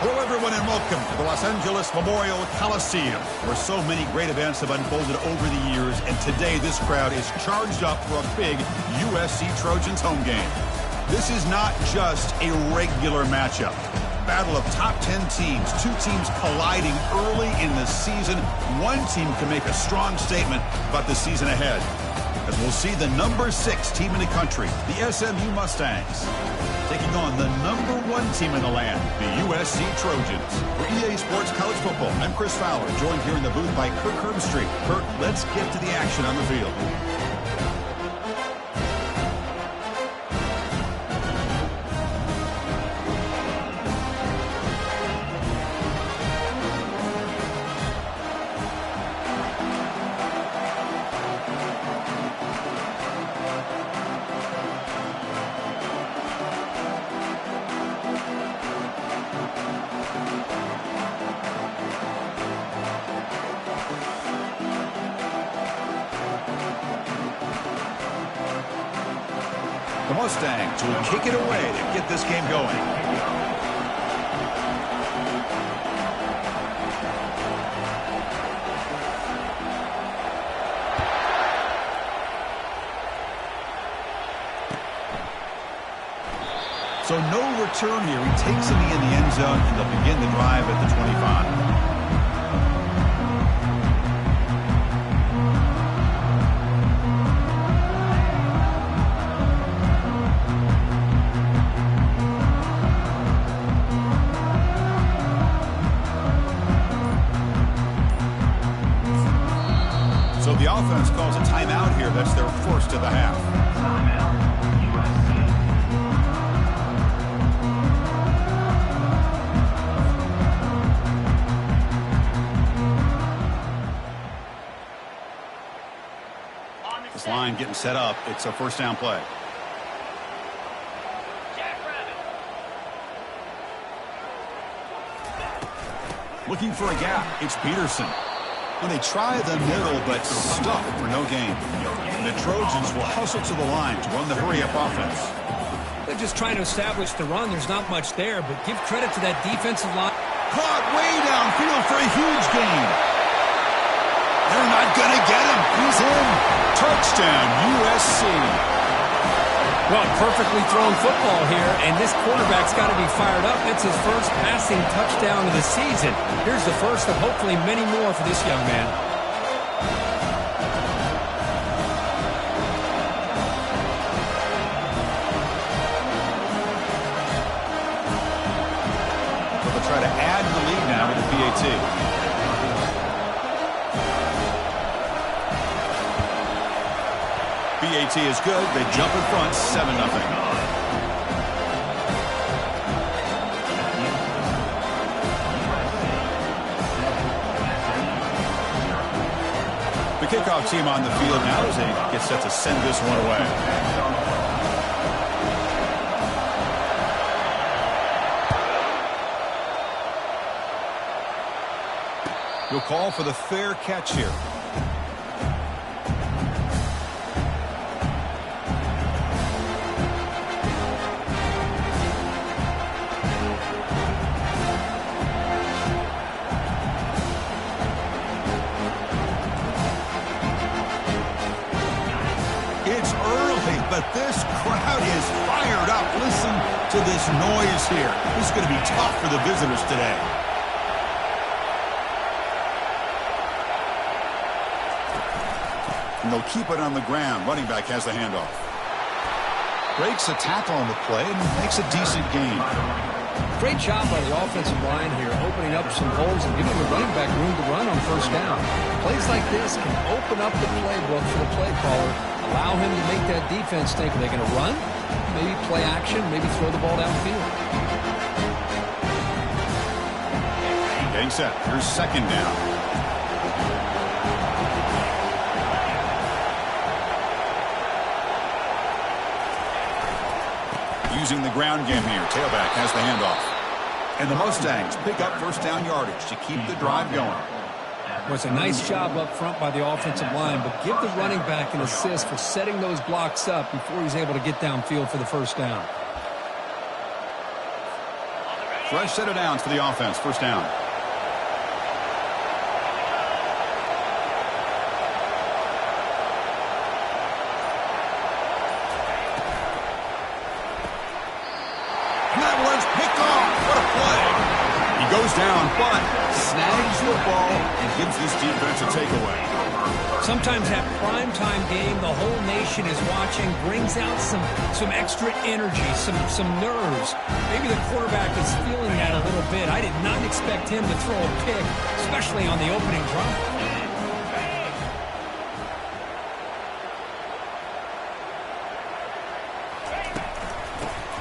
Hello, everyone, and welcome to the Los Angeles Memorial Coliseum, where so many great events have unfolded over the years, and today this crowd is charged up for a big USC Trojans home game. This is not just a regular matchup. Battle of top 10 teams, two teams colliding early in the season. One team can make a strong statement about the season ahead, as we'll see the number 6 team in the country, the SMU Mustangs, taking on the number 1 team in the land, the USC Trojans. For EA Sports College Football, I'm Chris Fowler, joined here in the booth by Kirk Herbstreit. Kirk, let's get to the action on the field. The Mustangs will kick it away to get this game going. So no return here. He takes it in the end zone, and they'll begin the drive at the 25. So the offense calls a timeout here. That's their first of the half. This line getting set up. It's a first down play. Looking for a gap. It's Peterson. And they try the middle, but stuck for no gain. And the Trojans will hustle to the line to run the hurry-up offense. They're just trying to establish the run. There's not much there, but give credit to that defensive line. Caught way downfield for a huge gain. They're not going to get him. He's in. Touchdown, USC. Well, perfectly thrown football here, and this quarterback's got to be fired up. It's his first passing touchdown of the season. Here's the first of hopefully many more for this young man. So they'll try to add the lead now to the PAT. PAT is good. They jump in front, 7-0. The kickoff team on the field now as they get set to send this one away. You'll call for the fair catch here. But this crowd is fired up. Listen to this noise here. This is going to be tough for the visitors today. And they'll keep it on the ground. Running back has the handoff. Breaks a tackle on the play and makes a decent gain. Great job by the offensive line here, opening up some holes and giving the running back room to run on first down. Plays like this can open up the playbook for the play caller, allow him to make that defense think, are they going to run? Maybe play action, maybe throw the ball downfield. Getting set. Here's second down. Using the ground game here. Tailback has the handoff. And the Mustangs pick up first down yardage to keep the drive going. Well, it's a nice job up front by the offensive line, but give the running back an assist for setting those blocks up before he's able to get downfield for the first down. fresh set of downs for the offense. First down. And that one's picked off. What a play. He goes down, but snags the ball and gives this defense a takeaway. Sometimes that primetime game, the whole nation is watching, brings out some extra energy, some nerves. Maybe the quarterback is feeling that a little bit. I did not expect him to throw a pick, especially on the opening drive.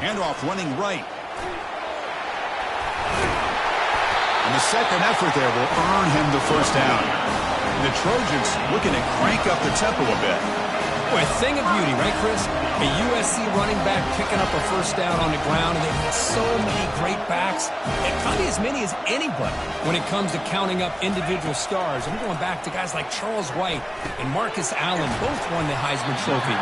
Handoff running right. And the second effort there will earn him the first down. The Trojans looking to crank up the tempo a bit. Boy, a thing of beauty, right, Chris? A USC running back picking up a first down on the ground, and they've got so many great backs, and probably as many as anybody when it comes to counting up individual stars. I'm going back to guys like Charles White and Marcus Allen, both won the Heisman Trophy.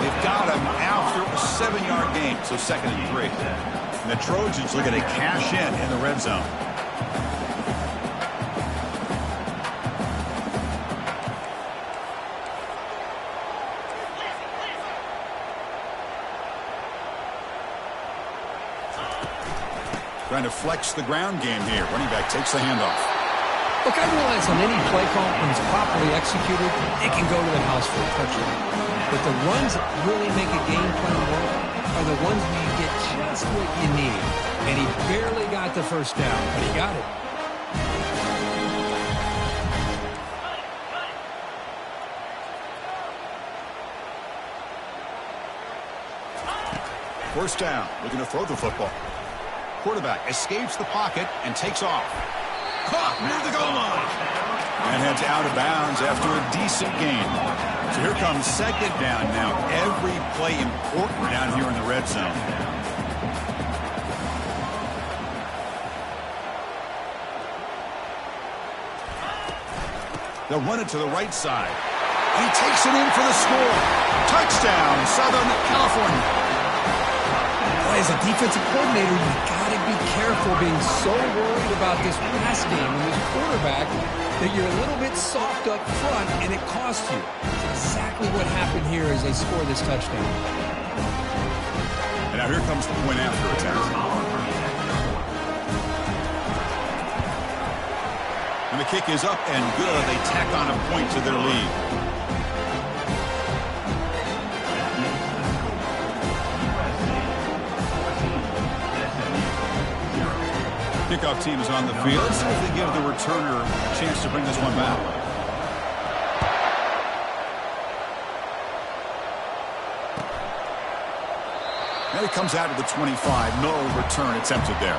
They've got him after a 7-yard gain, so 2nd and 3. And the Trojans looking to cash in the red zone. Trying to flex the ground game here. Running back takes the handoff. Look, I realize on any play call, when it's properly executed, it can go to the house for a touchdown. But the runs that really make a game plan work are the ones where you get just what you need. And he barely got the first down, but he got it. First down, looking to throw the football. Quarterback escapes the pocket and takes off. Caught near the goal line. And heads out of bounds after a decent gain. So here comes 2nd down now. Every play important down here in the red zone. They'll run it to the right side. And he takes it in for the score. Touchdown, Southern California. As a defensive coordinator, you've got to be careful being so worried about this pass game and this quarterback that you're a little bit soft up front and it costs you. It's exactly what happened here as they score this touchdown. And now here comes the point after attempt. And the kick is up and good. They tack on a point to their lead. Kickoff team is on the field. Let's see if they give the returner a chance to bring this one back. And it comes out to the 25. No return attempted there.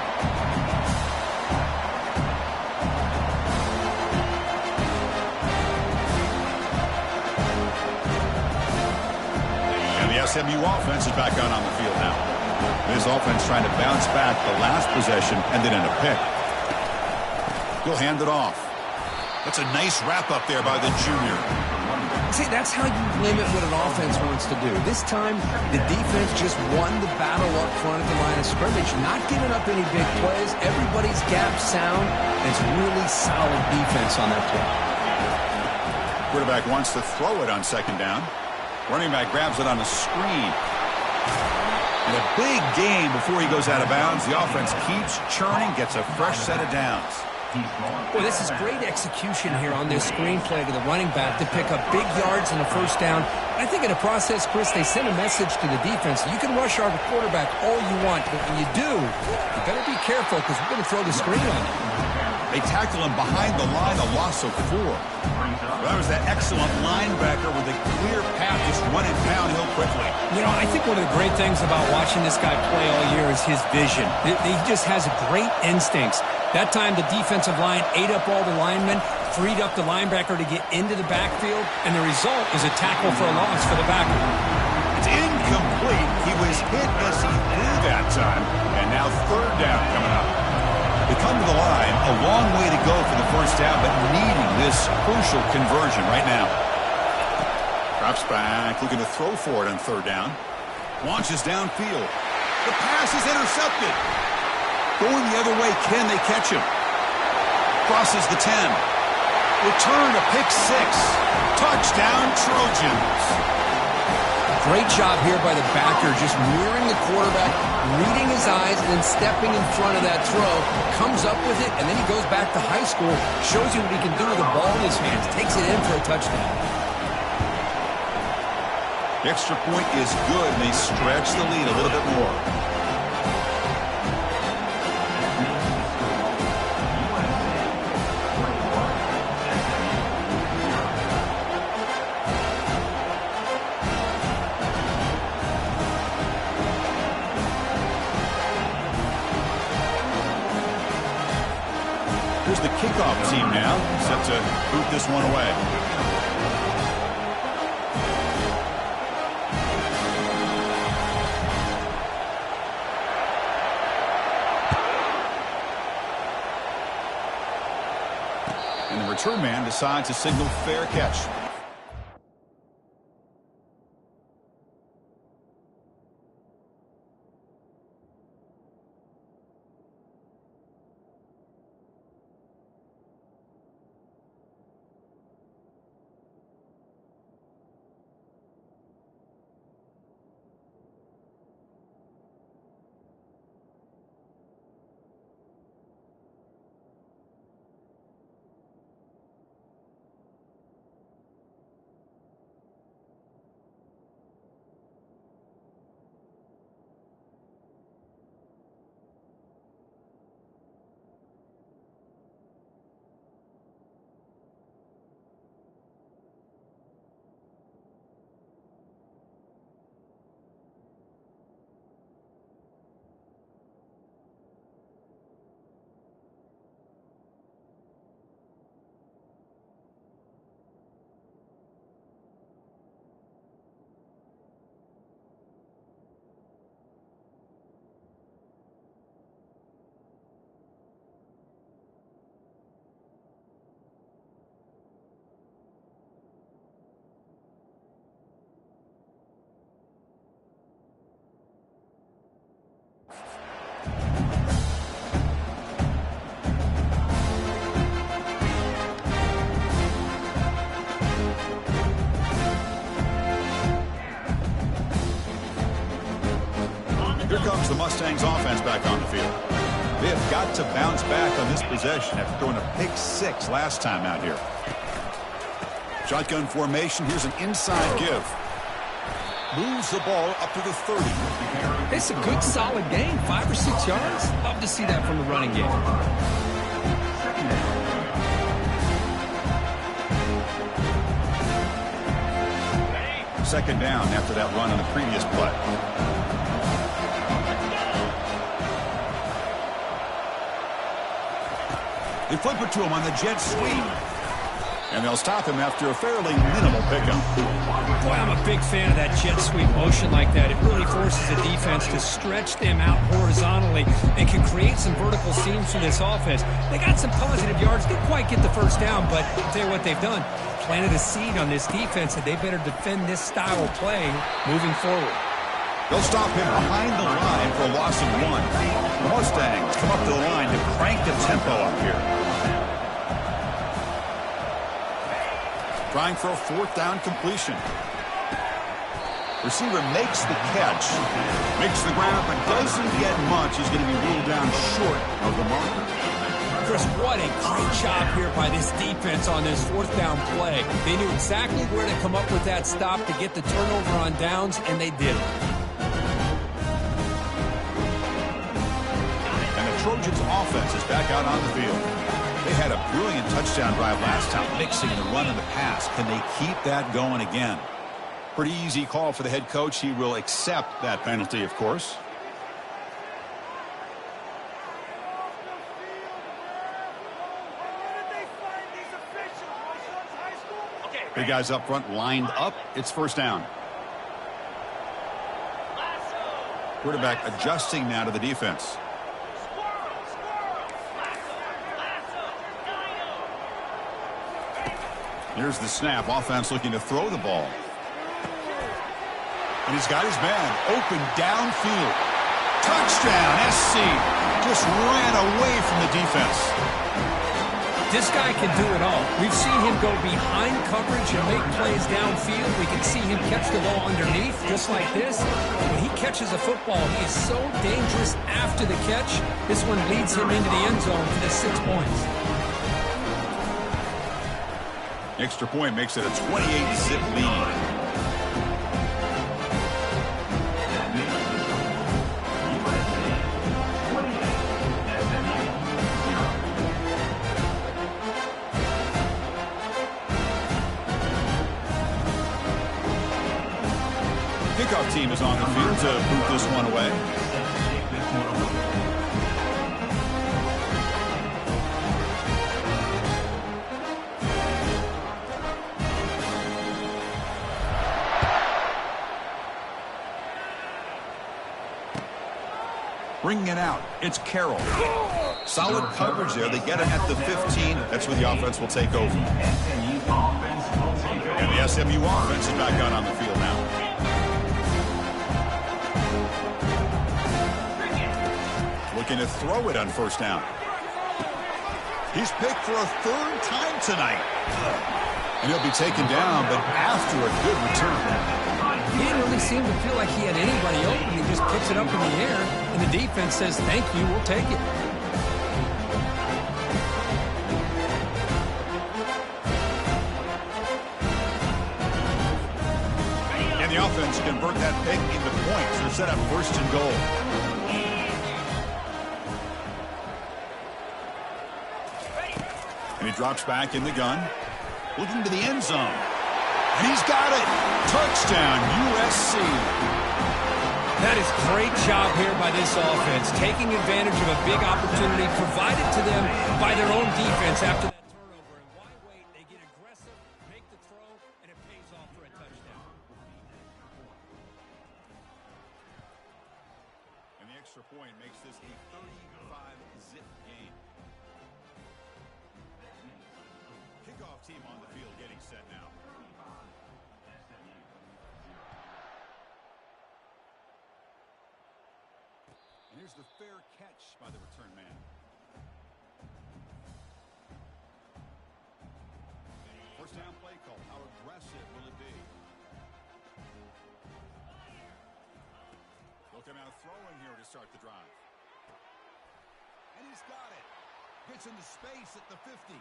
And the SMU offense is back out on the field now. This offense trying to bounce back the last possession and then in a pick. He'll hand it off. That's a nice wrap-up there by the junior. See, that's how you limit what an offense wants to do. This time, the defense just won the battle up front at the line of scrimmage, not giving up any big plays. Everybody's gap sound. It's really solid defense on that play. Quarterback wants to throw it on 2nd down. Running back grabs it on a screen. And a big gain before he goes out of bounds. The offense keeps churning, gets a fresh set of downs. Boy, this is great execution here on this screen play to the running back to pick up big yards and a first down. I think in the process, Chris, they send a message to the defense. You can rush our quarterback all you want, but when you do, you better be careful because we're going to throw the screen on you. They tackle him behind the line, a loss of 4. That was that excellent linebacker with a clear path just running downhill quickly. You know, I think one of the great things about watching this guy play all year is his vision. He just has great instincts. That time, the defensive line ate up all the linemen, freed up the linebacker to get into the backfield, and the result is a tackle for a loss for the backer. It's incomplete. He was hit as he threw that time, and now 3rd down coming up. They come to the line, a long way to go for the first down, but needing this crucial conversion right now. Drops back, looking to throw for it on 3rd down. Launches downfield. The pass is intercepted. Going the other way, can they catch him? Crosses the 10. Return to pick 6. Touchdown, Trojans. Great job here by the backer, just mirroring the quarterback, reading his eyes, and then stepping in front of that throw. Comes up with it, and then he goes back to high school, shows you what he can do with the ball in his hands, takes it in for a touchdown. Extra point is good, and they stretch the lead a little bit more. Here's the kickoff team now, set to boot this one away. And the return man decides to signal fair catch. Here comes the Mustangs offense back on the field. They have got to bounce back on this possession after throwing a pick 6 last time out here. Shotgun formation. Here's an inside give. Moves the ball up to the 30. It's a good, solid game, 5 or 6 yards. Love to see that from the running game. Second down after that run on the previous play. They flip it to him on the jet sweep. And they'll stop him after a fairly minimal pickup. Boy, I'm a big fan of that jet sweep motion like that. It really forces the defense to stretch them out horizontally and can create some vertical seams for this offense. They got some positive yards. Didn't quite get the first down, but I'll tell you what they've done. Planted a seed on this defense that they better defend this style of play moving forward. They'll stop him behind the line for a loss of 1. The Mustangs come up to the line to crank the tempo up here. Trying for a 4th down completion. Receiver makes the catch. Makes the ground, but doesn't get much. He's going to be ruled down short of the marker. Chris, what a great job here by this defense on this 4th down play. They knew exactly where to come up with that stop to get the turnover on downs, and they did it. Trojans offense is back out on the field. They had a brilliant touchdown drive last time, mixing the run and the pass. Can they keep that going again? Pretty easy call for the head coach. He will accept that penalty, of course. Big guys up front lined up. It's 1st down. Quarterback adjusting now to the defense. Here's the snap. Offense looking to throw the ball. And he's got his man open downfield. Touchdown, USC just ran away from the defense. This guy can do it all. We've seen him go behind coverage and make plays downfield. We can see him catch the ball underneath, just like this. When he catches a football, he is so dangerous after the catch. This one leads him into the end zone for the 6 points. Extra point makes it a 28-zip lead. Kickoff team is on the field to boot this one away. Bringing it out, it's Carroll. Solid coverage there. They get him at the 15. That's where the offense will take over. And the SMU offense is back out on the field now. Looking to throw it on first down. He's picked for a third time tonight. And he'll be taken down, but after a good return. He didn't really seem to feel like he had anybody open. He just puts it up in the air, and the defense says, thank you, we'll take it. And the offense convert that pick into points. They're set up first and goal. And he drops back in the gun, looking to the end zone. And he's got it. Touchdown, USC. That is great job here by this offense, taking advantage of a big opportunity provided to them by their own defense after that turnover. And why wait? They get aggressive, make the throw, and it pays off for a touchdown. And the extra point makes this a 35-zip game. Kickoff team on the field getting set now. And here's the fair catch by the return man. First down play call. How aggressive will it be? They'll come out throwing here to start the drive. And he's got it. Gets into space at the 50.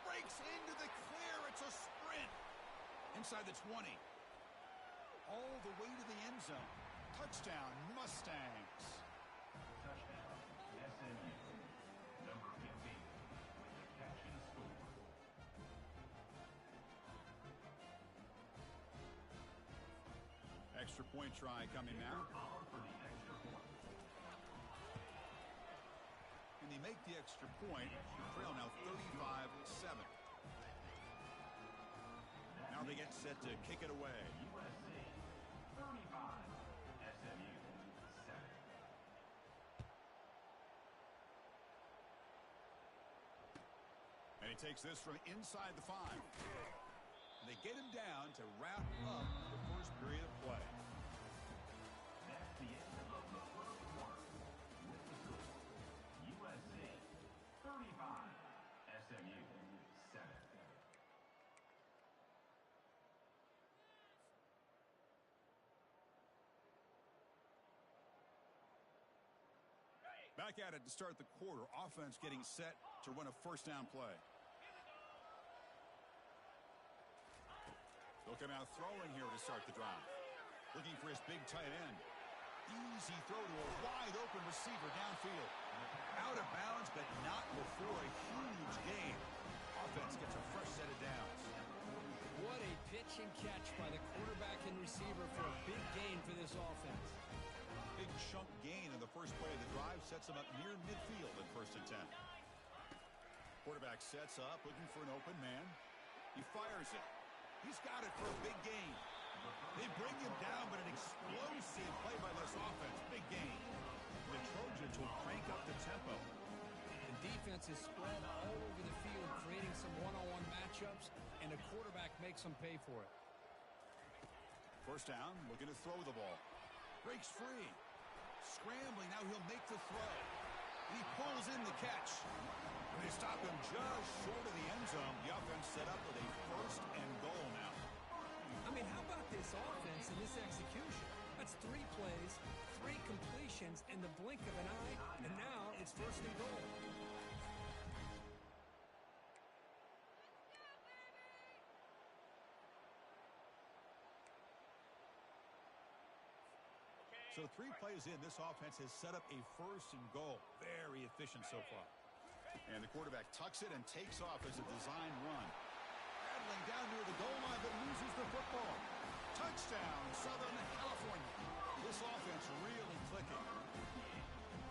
Breaks into the clear. It's a sprint. Inside the 20. All the way to the end zone. Touchdown, Mustangs. Touchdown, SMU, number 15, catch and score. Extra point try coming now. And they make the extra point. Trail now 35-7. Now they get set to kick it away. USC, 35, SMU, 7. And he takes this from inside the 5. And they get him down to wrap up the first period of play. That's the end of the first quarter. With the score, USC, 35, SMU, 7. Back at it to start the quarter. Offense getting set to run a first down play. They'll come out throwing here to start the drive. Looking for his big tight end. Easy throw to a wide open receiver downfield. Out of bounds, but not before a huge gain. Offense gets a fresh set of downs. What a pitch and catch by the quarterback and receiver for a big gain for this offense. Big chunk gain in the first play of the drive sets him up near midfield at 1st and 10. Quarterback sets up, looking for an open man. He fires it. He's got it for a big gain. They bring him down, but an explosive play by this offense. Big gain. The Trojans will crank up the tempo. The defense is spread all over the field, creating some one-on-one matchups, and the quarterback makes them pay for it. First down, looking to throw the ball. Breaks free. Scrambling, now he'll make the throw. He pulls in the catch. They stop him just short of the end zone. The offense set up with a first and goal now. I mean, how about this offense and this execution? That's 3 plays, 3 completions in the blink of an eye, and now it's first and goal. So 3 plays in, this offense has set up a first and goal. Very efficient so far. And the quarterback tucks it and takes off as a design run. Rattling down near the goal line, but loses the football. Touchdown, Southern California. This offense really clicking.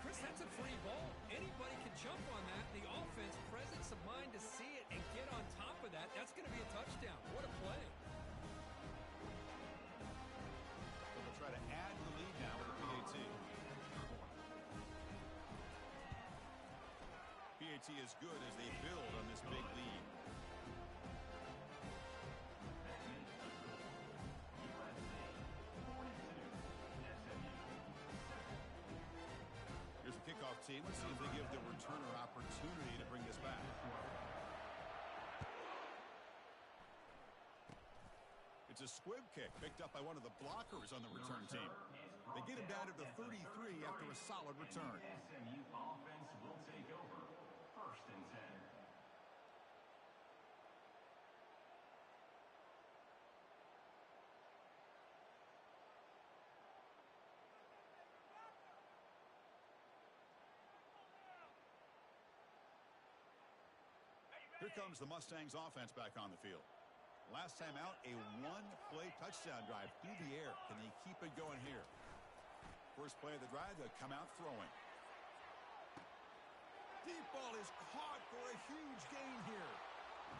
Chris, that's a free ball. Anybody can jump on that. The offense, presence of mind to see it and get on top of that. That's going to be a touchdown. What a play. Try to add the lead now with the PAT. PAT is good as they build on this big lead. Here's the kickoff team. Let's see if they give the returner opportunity to bring this back. It's a squib kick picked up by one of the blockers on the return team. They get him down to the 33 after a solid return. SMU offense will take over. First and 10. Here comes the Mustangs offense back on the field. Last time out, a 1-play touchdown drive through the air. Can they keep it going here? First play of the drive, they'll come out throwing. Deep ball is caught for a huge gain here.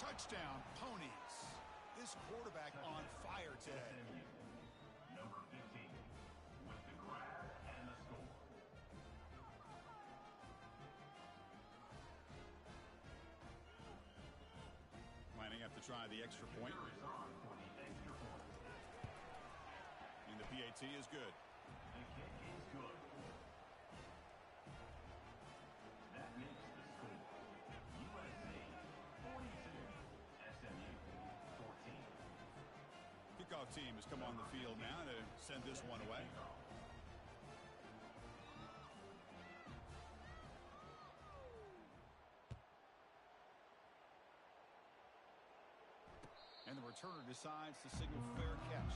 Touchdown, Ponies. This quarterback on fire today. SMU, number 15, with the grab and the score. Lining up to try the extra point. Is on for the extra point. And the PAT is good. The kick is good. That makes the score. USA 42, SMU 14. Kickoff team has come on the field now to send this one away. And the returner decides to signal fair catch.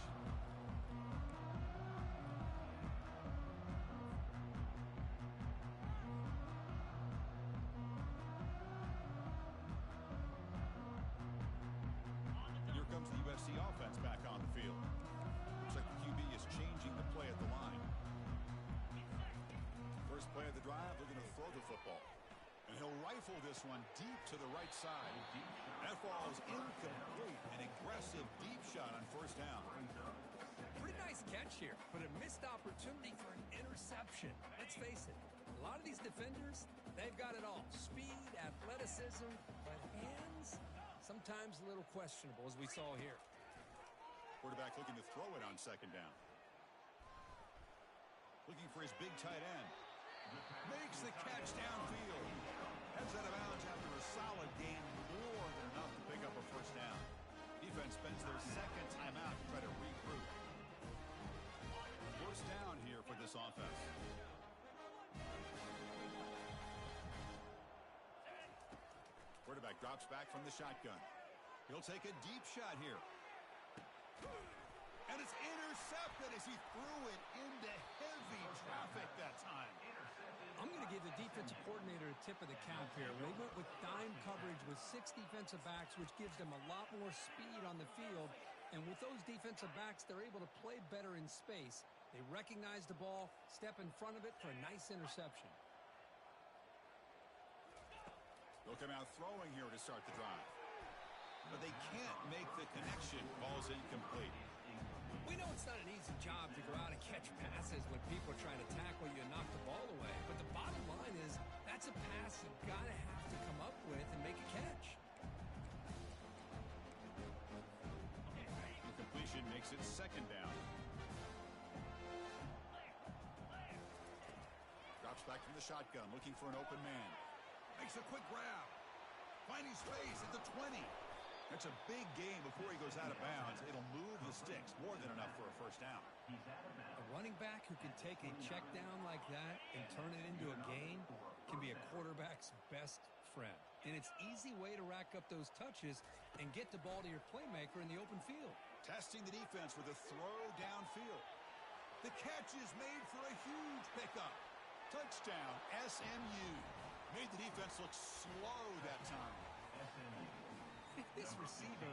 Here comes the USC offense back on the field. Looks like the QB is changing the play at the line. First play of the drive, looking to throw the football. And he'll rifle this one deep to the right side. That ball is incomplete. An aggressive deep shot on first down. Pretty nice catch here, but a missed opportunity for an interception. Let's face it, a lot of these defenders, they've got it all. Speed, athleticism, but hands, sometimes a little questionable, as we saw here. Quarterback looking to throw it on second down. Looking for his big tight end. Makes the catch downfield. Heads out of bounds after a solid gain, more than enough to pick up a first down. Defense spends their second timeout to try to regroup. First down here for this offense. Quarterback drops back from the shotgun. He'll take a deep shot here. And it's intercepted as he threw it into heavy traffic that time. I'm going to give the defensive coordinator a tip of the cap here. They went with dime coverage with 6 defensive backs, which gives them a lot more speed on the field. And with those defensive backs, they're able to play better in space. They recognize the ball, step in front of it for a nice interception. They'll come out throwing here to start the drive. But they can't make the connection. Ball's incomplete. We know it's not an easy job to go out and catch passes when people are trying to tackle you and knock the ball away. But the bottom line is that's a pass you got to have to come up with and make a catch. Incompletion makes it second down. back from the shotgun, looking for an open man. Makes a quick grab. Finding space at the 20. That's a big gain before he goes out of bounds. It'll move the sticks, more than enough for a first down. A running back who can take a check down like that and turn it into a gain can be a quarterback's best friend. And it's an easy way to rack up those touches and get the ball to your playmaker in the open field. Testing the defense with a throw downfield. The catch is made for a huge pickup. Touchdown, SMU. Made the defense look slow that time. This receiver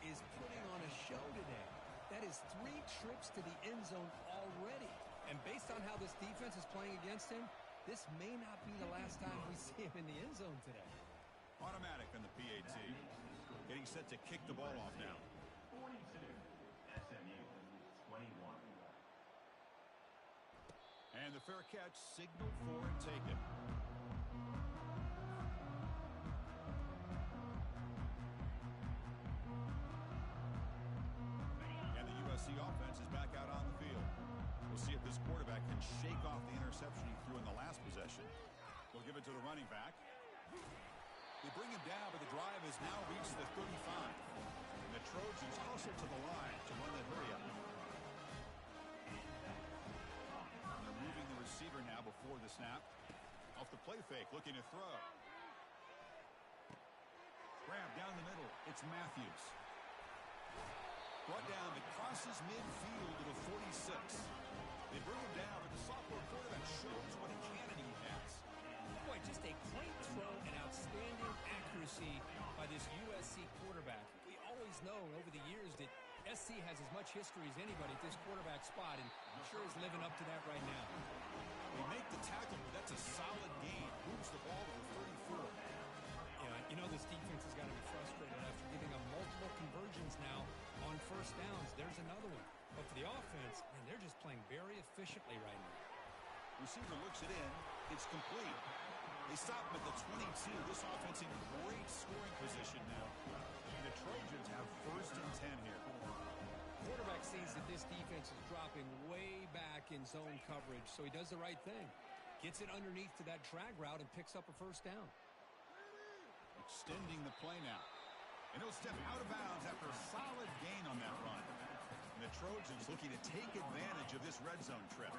is putting on a show today. That is 3 trips to the end zone already. And based on how this defense is playing against him, this may not be the last time we see him in the end zone today. Automatic on the PAT. Getting set to kick the ball off now. 42, SMU, 21. And the fair catch signaled for and taken. And the USC offense is back out on the field. We'll see if this quarterback can shake off the interception he threw in the last possession. We'll give it to the running back. They bring him down, but the drive has now reached the 35. And the Trojans hustle to the line to run the hurry up. Moving the receiver now before the snap. Off the play fake, looking to throw. Grab down the middle. It's Matthews. Brought down, but crosses midfield to the 46. They bring him down, but the sophomore quarterback shows what a cannon he has. Boy, just a great throw and outstanding accuracy by this USC quarterback. We always know over the years that SC has as much history as anybody at this quarterback spot, and I'm sure he's living up to that right now. They make the tackle, but that's a solid gain. Moves the ball to the 34. Yeah, you know this defense has got to be frustrated after giving them multiple conversions now on first downs. There's another one. But for the offense, man, they're just playing very efficiently right now. Receiver looks it in. It's complete. They stop him at the 22. This offense in great scoring position now. And the Trojans have 1st and 10 here. Quarterback sees that this defense is dropping way back in zone coverage, so he does the right thing. Gets it underneath to that drag route and picks up a first down. Extending the play now. And he'll step out of bounds after a solid gain on that run. And the Trojans looking to take advantage of this red zone trip.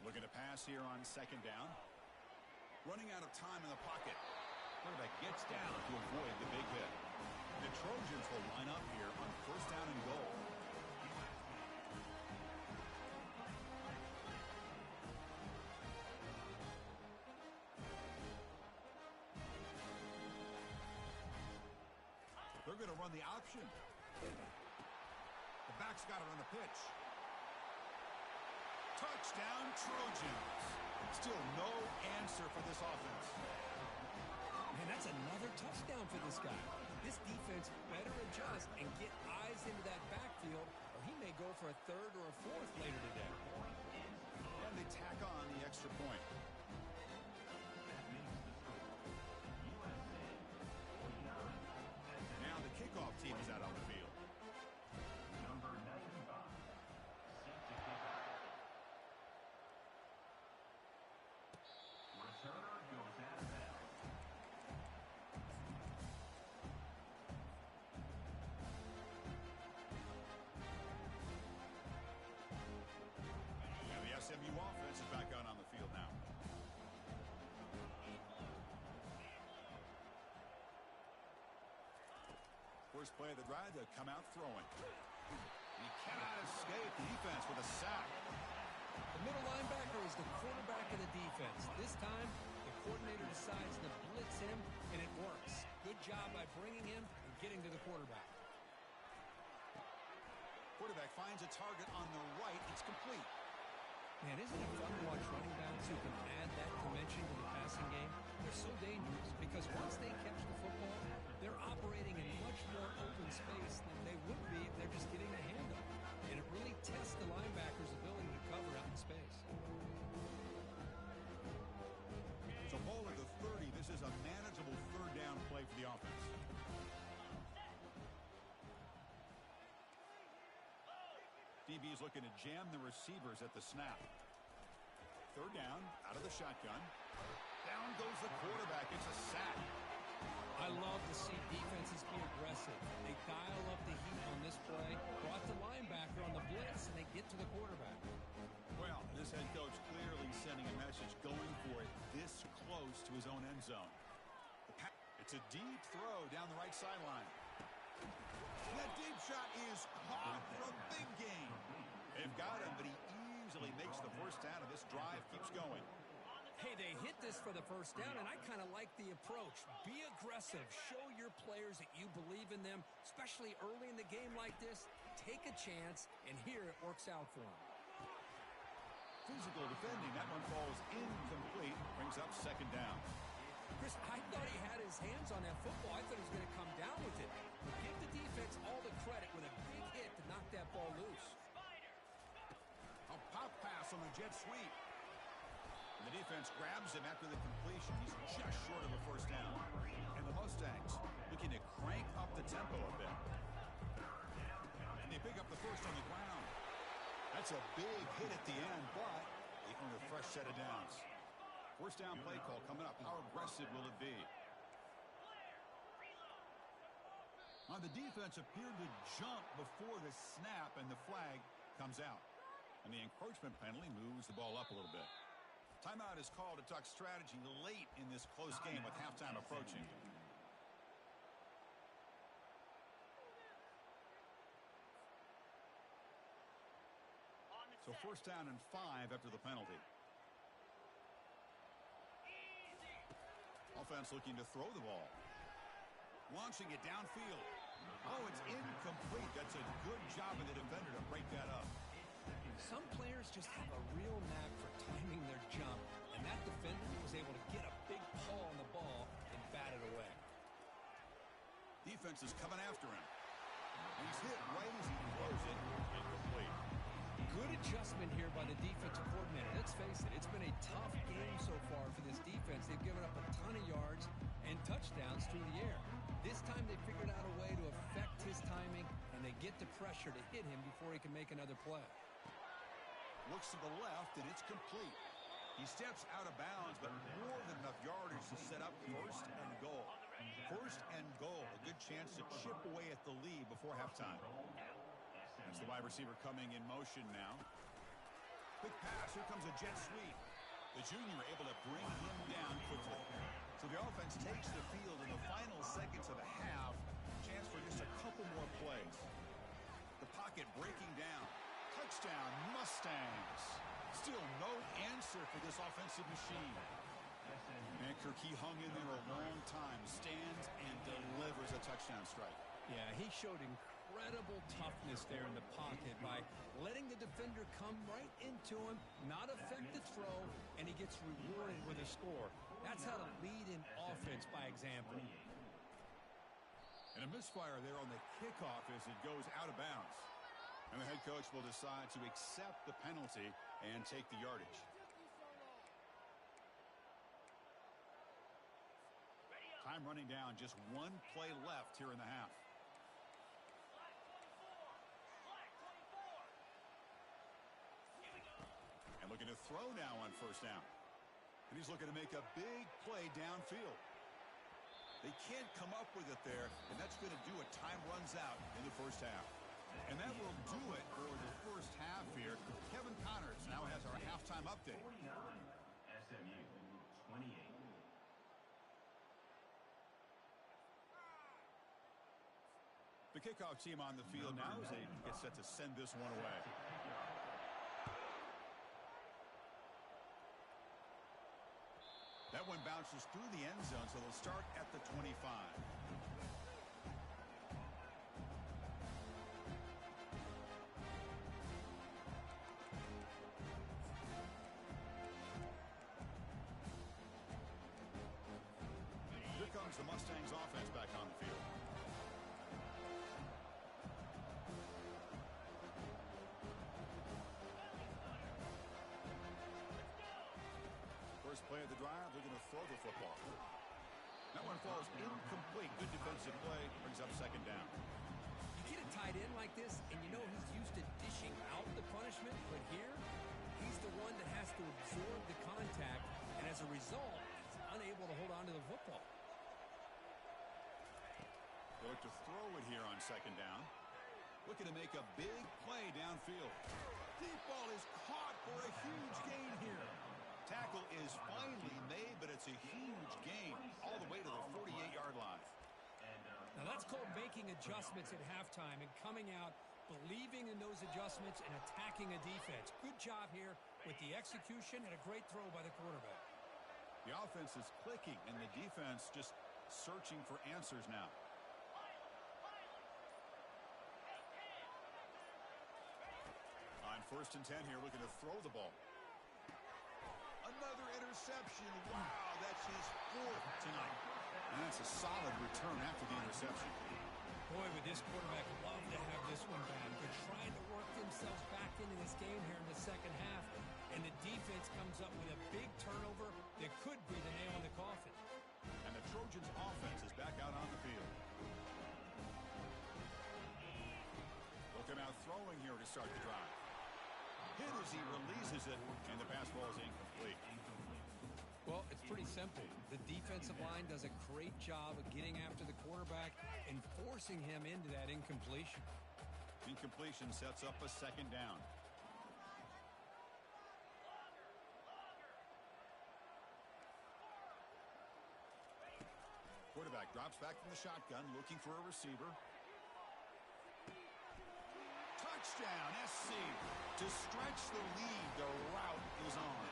Looking to pass here on 2nd down. Running out of time in the pocket. Quarterback gets down to avoid the big hit. The Trojans will line up here on 1st down and goal. They're going to run the option. The back's got it on the pitch. Touchdown, Trojans. Still no answer for this offense. Man, that's another touchdown for this guy. This defense better adjust and get eyes into that backfield, or he may go for a 3rd or a 4th later today. And they tack on the extra point. Now the kickoff team is out on the field. Number 95, set to kick off. Returner goes out of bounds. And the SMU offense is back out on the field now. First play of the drive, they'll come out throwing. He cannot escape the defense with a sack. The middle linebacker is the quarterback of the defense. This time, the coordinator decides to blitz him, and it works. Good job by bringing him and getting to the quarterback. Quarterback finds a target on the right. It's complete. Man, isn't it fun to watch running backs who can add that dimension to the passing game? They're so dangerous because once they catch the football, they're operating in much more open space than they would be if they're just getting a handoff. And it really tests the linebacker's ability to cover out in space. So ball at the 30. This is a manageable 3rd down play for DB's looking to jam the receivers at the snap. Third down, out of the shotgun. Down goes the quarterback. It's a sack. I love to see defenses be aggressive. They dial up the heat on this play, brought the linebacker on the blitz, and they get to the quarterback. Well, this head coach clearly sending a message, going for it this close to his own end zone. It's a deep throw down the right sideline. That deep shot is caught for a big gain. They've got him, but he easily makes the first down, and this drive keeps going. Hey, they hit this for the first down, and I kind of like the approach. Be aggressive. Show your players that you believe in them, especially early in the game like this. Take a chance, and here it works out for them. Physical defending. That one falls incomplete. Brings up second down. Chris, I thought he had his hands on that football. I thought he was going to come down with it. But give the defense all the credit with a big hit to knock that ball loose. A pop pass on the jet sweep. And the defense grabs him after the completion. He's just short of a first down. And the Mustangs looking to crank up the tempo a bit. And they pick up the first on the ground. That's a big hit at the end, but they earn a fresh set of downs. First down play call coming up. How aggressive will it be? Now the defense appeared to jump before the snap, and the flag comes out. And the encroachment penalty moves the ball up a little bit. Timeout is called to talk strategy late in this close game with halftime approaching. So first down and 5 after the penalty. Offense looking to throw the ball. Launching it downfield. Oh, it's incomplete. That's a good job of the defender to break that up. Some players just have a real knack for timing their jump, and that defender was able to get a big paw on the ball and bat it away. Defense is coming after him. He's hit right as he throws it. Incomplete. Good adjustment here by the defensive coordinator. Let's face it, it's been a tough game so far for this defense. They've given up a ton of yards and touchdowns through the air. This time they figured out a way to affect his timing, and they get the pressure to hit him before he can make another play. Looks to the left, and it's complete. He steps out of bounds, but more than enough yardage to set up first and goal. First and goal, a good chance to chip away at the lead before halftime. That's the wide receiver coming in motion now. Quick pass, here comes a jet sweep. The junior able to bring him down quickly. So the offense takes the field in the final seconds of the half. Chance for just a couple more plays. The pocket breaking down. Touchdown, Mustangs. Still no answer for this offensive machine. Man, Kirk, he hung in there a long time, stands and delivers a touchdown strike. Yeah, he showed incredible toughness there in the pocket by letting the defender come right into him, not affect the throw, and he gets rewarded with a score. That's how to lead in offense by example. And a misfire there on the kickoff as it goes out of bounds. And the head coach will decide to accept the penalty and take the yardage. Time running down, just one play left here in the half. And looking to throw now on first down. And he's looking to make a big play downfield. They can't come up with it there, and that's going to do it. Time runs out in the first half. And that will do it for the first half here. Kevin Connors now has our halftime update. 49, SMU 28. The kickoff team on the field now as they get set to send this one away. That one bounces through the end zone, so they'll start at the 25. Here comes the Mustangs offense back on the field. First play of the drive, they're going to throw the football. That one falls incomplete. Good defensive play, brings up second down. You get a tight end like this, and you know he's used to dishing out punishment, but here, he's the one that has to absorb the contact, and as a result, he's unable to hold on to the football. They look to throw it here on second down. Looking to make a big play downfield. Deep ball is caught for a huge gain here. Tackle is finally made, but it's a huge gain all the way to the 48-yard line. Now that's called making adjustments at halftime and coming out, believing in those adjustments and attacking a defense. Good job here with the execution and a great throw by the quarterback. The offense is clicking and the defense just searching for answers now. On 1st and 10 here, looking to throw the ball. Another interception. Wow, that's his 4th tonight. And that's a solid return after the interception. Boy, would this quarterback love to have this one back. They're trying to work themselves back into this game here in the second half. And the defense comes up with a big turnover that could be the nail in the coffin. And the Trojans' offense is back out on the field. Looking out throwing here to start the drive. Hit as he releases it, and the pass ball is incomplete. Well, it's pretty simple. The defensive line does a great job of getting after the quarterback and forcing him into that incompletion. Incompletion sets up a second down. Quarterback drops back from the shotgun, looking for a receiver. Touchdown, SC. To stretch the lead, the route is on.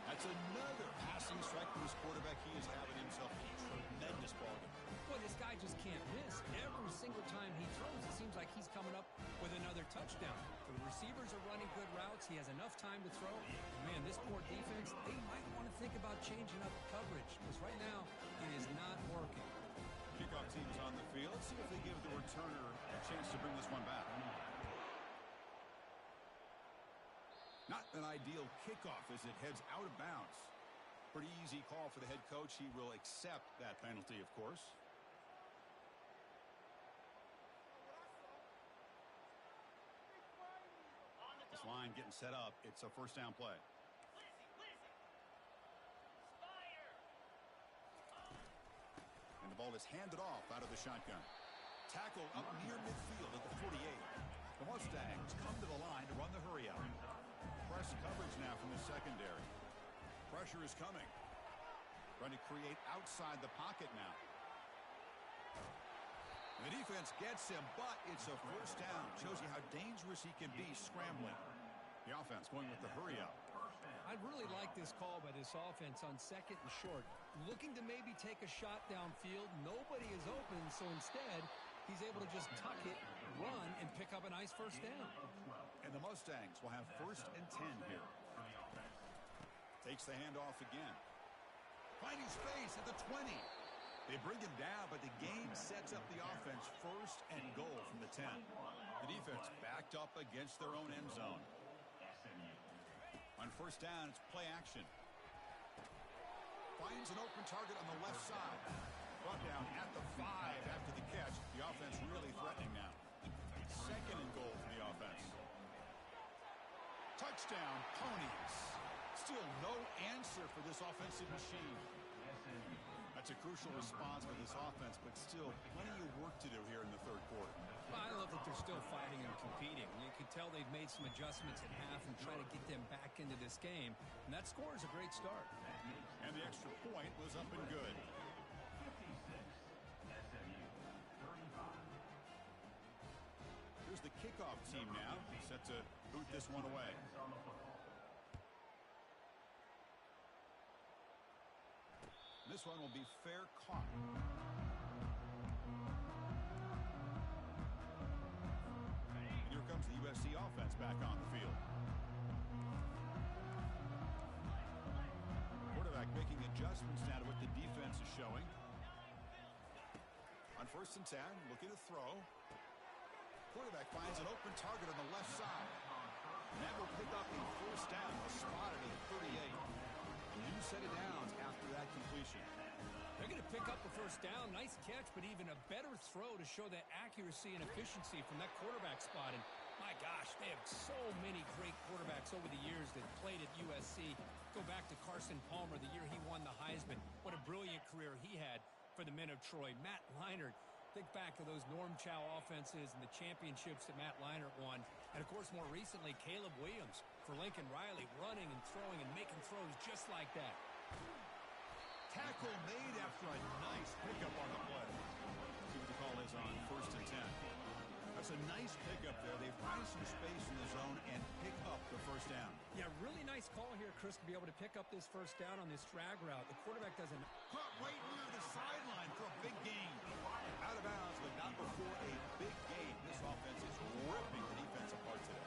That's another passing strike from his quarterback. He is having himself a tremendous ballgame. Well, this guy just can't miss. Every single time he throws, it seems like he's coming up with another touchdown. The receivers are running good routes. He has enough time to throw. And man, this poor defense, they might want to think about changing up coverage because right now it is not working. Kickoff team is on the field. Let's see if they give the returner a chance to bring this one back. Not an ideal kickoff as it heads out of bounds. Pretty easy call for the head coach. He will accept that penalty, of course. This line getting set up. It's a first down play. And the ball is handed off out of the shotgun. Tackle up near midfield at the 48. The Mustangs come to the line to run the hurry out. Press coverage now from the secondary. Pressure is coming. Trying to create outside the pocket now. And the defense gets him, but it's a first down. Shows you how dangerous he can be scrambling. The offense going with the hurry out. I really like this call by this offense on 2nd and short. Looking to maybe take a shot downfield. Nobody is open, so instead, he's able to just tuck it, run, and pick up a nice first down. And the Mustangs will have 1st and 10 here. Takes the handoff again. Finding space at the 20. They bring him down, but the game sets up the offense 1st and goal from the 10. The defense backed up against their own end zone. On 1st down, it's play action. Finds an open target on the left side. Brought down at the 5 after the catch. The offense really threatening now. 2nd and goal for the offense. Touchdown, Ponies. Still no answer for this offensive machine. That's a crucial response for this offense, but still plenty of work to do here in the 3rd quarter. Well, I love that they're still fighting and competing. You can tell they've made some adjustments at half and try to get them back into this game. And that score is a great start. And the extra point was up and good. 56, SMU, 35. Here's the kickoff team now, set to boot this one away. On the football. This one will be fair caught. And here comes the USC offense back on the field. Quarterback making adjustments now to what the defense is showing. On 1st and 10, looking to throw. Quarterback finds an open target on the left side. And that will pick up a first down, spotted at the 38. New set of downs after that completion. They're going to pick up the first down. Nice catch, but even a better throw to show that accuracy and efficiency from that quarterback spot. And My gosh, they have so many great quarterbacks over the years that played at USC. Go back to Carson Palmer the year he won the Heisman. What a brilliant career he had for the men of Troy. Matt Leinart, think back to those Norm Chow offenses and the championships that Matt Leinart won. And, of course, more recently, Caleb Williams for Lincoln Riley, running and throwing and making throws just like that. Tackle made after a nice pickup on the play. See what the call is on 1st and 10. That's a nice pickup there. They find some space in the zone and pick up the first down. Yeah, really nice call here, Chris, to be able to pick up this first down on this drag route. The quarterback doesn't... Caught right near the sideline for a big gain. Out of bounds, but not before a big gain. This offense is ripping the defense apart today.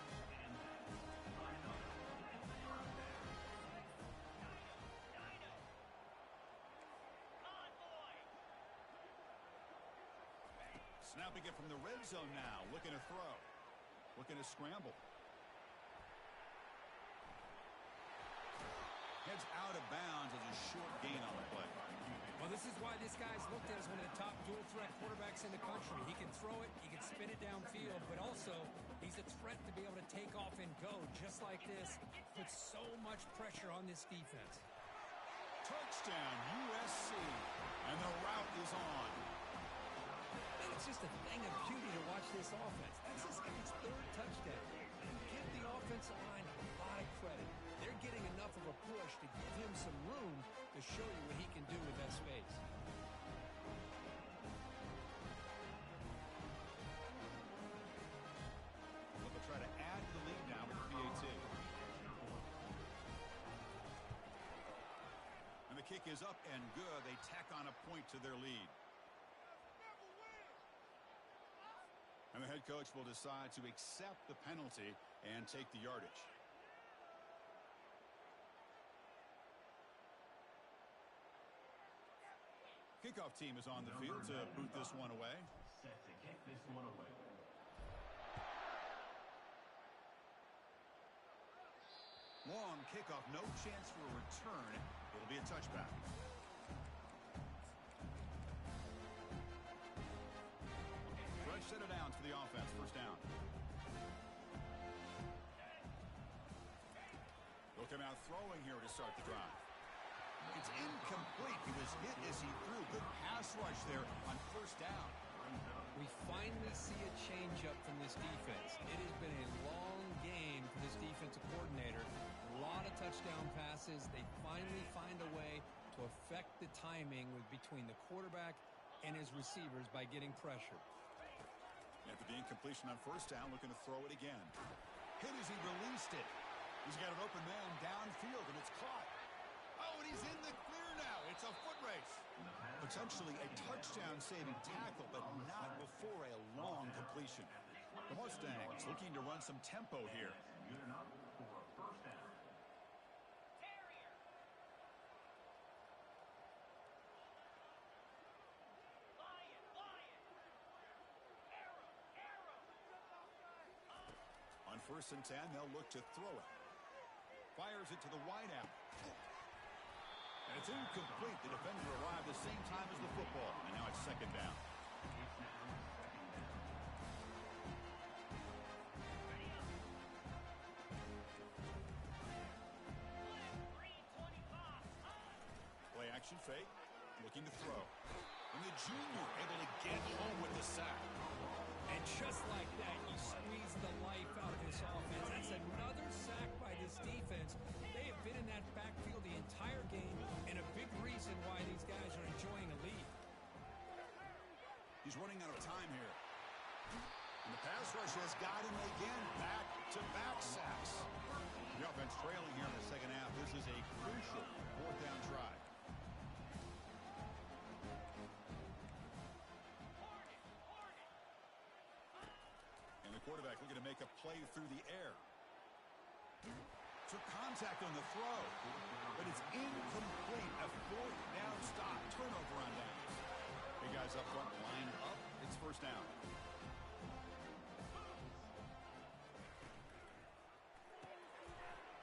Snapping it from the red zone now. Looking to throw. Looking to scramble. Heads out of bounds as a short gain on the play. Well, this is why this guy's looked at as one of the top dual-threat quarterbacks in the country. He can throw it, he can spin it downfield, but also he's a threat to be able to take off and go just like this. Puts so much pressure on this defense. Touchdown, USC. And the route is on. It's just a thing of beauty to watch this offense. That's this guy's 3rd touchdown. Give the offensive line a lot of credit. They're getting enough of a push to give him some room to show you what he can do with that space. They'll try to add to the lead now with the PAT. And the kick is up and good. They tack on a point to their lead. And the head coach will decide to accept the penalty and take the yardage. Kickoff team is on the field to boot this one away. Set to kick this one away. Long kickoff, no chance for a return. It'll be a touchback. Fresh set of downs for the offense. First down. They'll come out throwing here to start the drive. It's incomplete. He was hit as he threw. Good pass rush there on first down. We finally see a change-up from this defense. It has been a long game for this defensive coordinator. A lot of touchdown passes. They finally find a way to affect the timing between the quarterback and his receivers by getting pressure. After the incompletion on first down, looking to throw it again. Hit as he released it. He's got an open man downfield, and it's caught. Oh, and he's in the clear now. It's a foot race. Potentially a touchdown-saving tackle, but not before a long completion. The Mustangs looking to run some tempo here. Good enough for first down. On 1st and 10, they'll look to throw it. Fires it to the wideout. And it's incomplete. The defender arrived the same time as the football. And now it's second down. Play action fake. Looking to throw. And the junior able to get home with the sack. And just like that, you squeeze the life out of this offense. That's another sack by this defense. They have been in that backfield the entire game, and a big reason why these guys are enjoying a lead. He's running out of time here. And the pass rush has got him again. Back-to-back sacks. The offense trailing here in the second half. This is a crucial 4th down try. And the quarterback looking to make a play through the air. Took contact on the throw, but it's incomplete. A 4th down stop. Turnover on downs. Big guys up front lined up. It's first down.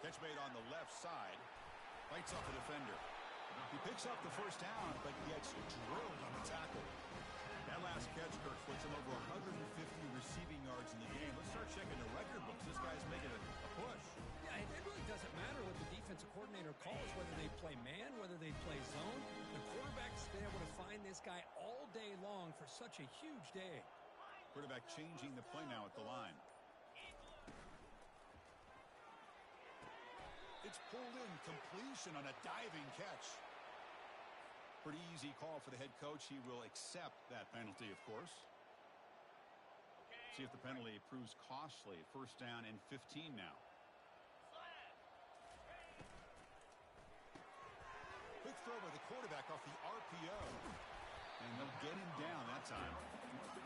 Catch made on the left side. Fights off the defender. He picks up the first down, but gets drilled on the tackle. That last catch, Kirk, puts him over 150 receiving yards. yards in the game. Let's start checking the record books. This guy's making a push. Yeah, it really doesn't matter what the defensive coordinator calls, whether they play man, whether they play zone. The quarterback's been able to find this guy all day long for such a huge day. Quarterback changing the play now at the line. It's pulled in, completion on a diving catch. Pretty easy call for the head coach. He will accept that penalty, of course. See if the penalty proves costly. First down and 15 now. Quick throw by the quarterback off the RPO. And they'll get him down that time.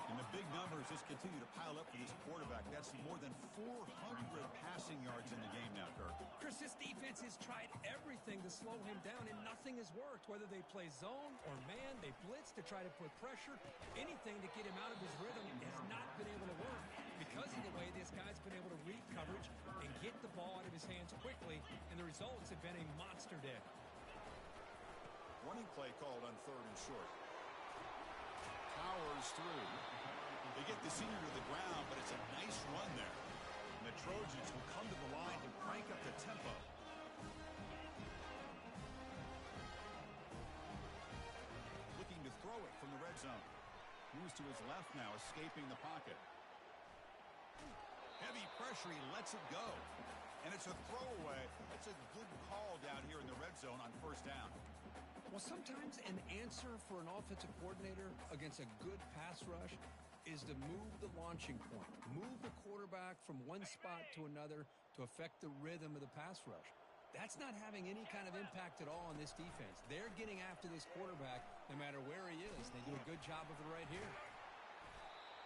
And the big numbers just continue to pile up for this quarterback. That's more than 400 passing yards in the game now, Kirk. Chris, this defense has tried everything to slow him down, and nothing has worked. Whether they play zone or man, they blitz to try to put pressure. Anything to get him out of his rhythm has not been able to work because of the way this guy's been able to read coverage and get the ball out of his hands quickly, and the results have been a monster day. Running play called on 3rd and short. Powers through. They get the senior to the ground, but it's a nice run there. And the Trojans will come to the line to crank up the tempo. Looking to throw it from the red zone. Moves to his left now, escaping the pocket. Heavy pressure, he lets it go. And it's a throwaway. That's a good call down here in the red zone on 1st down. Well, sometimes an answer for an offensive coordinator against a good pass rush is to move the launching point, move the quarterback from one spot to another to affect the rhythm of the pass rush. That's not having any kind of impact at all on this defense. They're getting after this quarterback no matter where he is. They do a good job of it right here.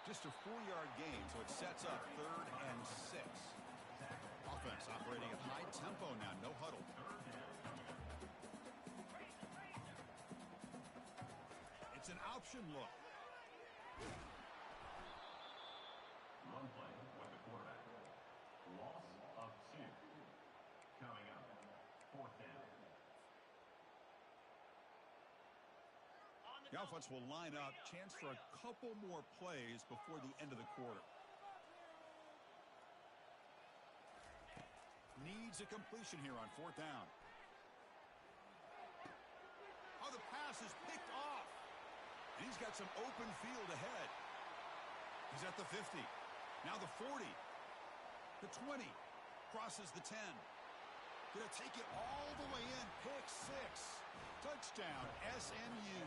Just a 4-yard gain, so it sets up 3rd and 6. Offense operating at high tempo now, no huddle. It's an option look. Run play with the quarterback. Loss of 2. Coming up, 4th down. The offense will line up. Chance for a couple more plays before the end of the quarter. Needs a completion here on 4th down. Oh, the pass is picked off. And he's got some open field ahead. He's at the 50. Now the 40. The 20. Crosses the 10. Gonna take it all the way in. Pick 6. Touchdown, SMU.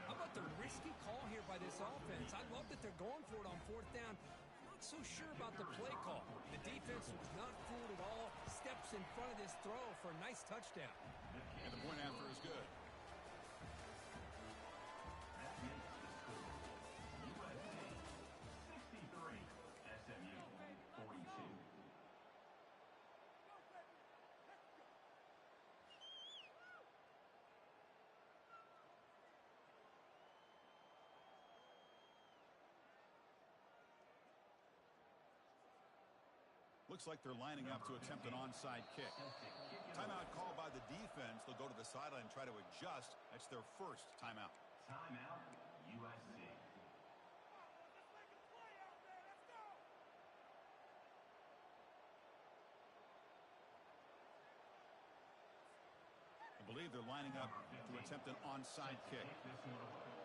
How about the risky call here by this offense? I love that they're going for it on 4th down. Not so sure about the play call. The defense was not fooled at all. Steps in front of this throw for a nice touchdown. And the point after is good. That makes the score. USC 63, SMU 42. Looks like they're lining up to attempt an onside kick. Timeout called by the defense. They'll go to the sideline and try to adjust. That's their first timeout. Timeout, USC. I believe they're lining up to attempt an onside kick. Take this one away.